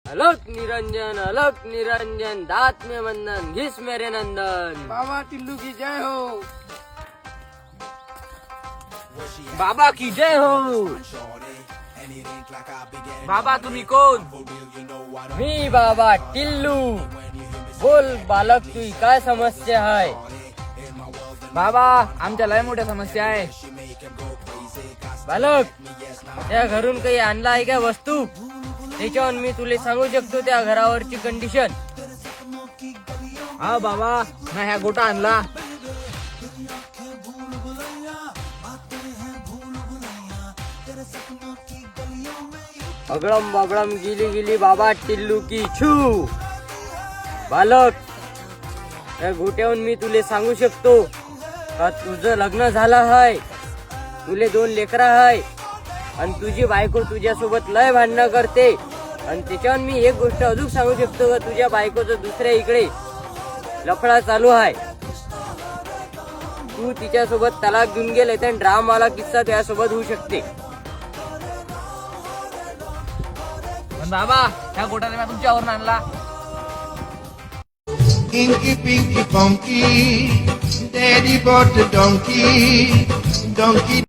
अलक निरंजन दात में बंधन घिस मेरे नंदन। बाबा टिल्लू की जय हो। बाबा की जय हो। बाबा तुम्ही कोण? मी बाबा टिल्लू। बोल बालक, तुझी काय समस्या आहे? बाबा आमच्या लय मोठ्या समस्या आहे. बालक, त्या घरून काही आणला आहे का वस्तू? त्याच्यावर मी तुला सांगू शकतो त्या घरावरची कंडिशन. हा बाबा, ना ह्या गोटा आणला. अगडम बगडम गिली गिली बाबा टिल्लू की छू. बालक, त्या गोट्याहून मी तुले सांगू शकतो का तुझं लग्न झालं आहे, तुले 2 लेकरं आहे आणि तुझी बायको तुझ्यासोबत लय भांडणं करते. आणि त्याच्यावर मी एक गोष्ट अजून सांगू शकतो का तुझ्या बायकोचं दुसऱ्या इकडे लफडा चालू आहे. तू तिच्यासोबत तलाक घेऊन गेले तर ड्रामाला किस्सा त्यासोबत होऊ शकते. पण बाबा ह्या गोटाने मी तुमच्यावरून आणला. Inky Pinky Funky, Daddy bought the donkey, donkey.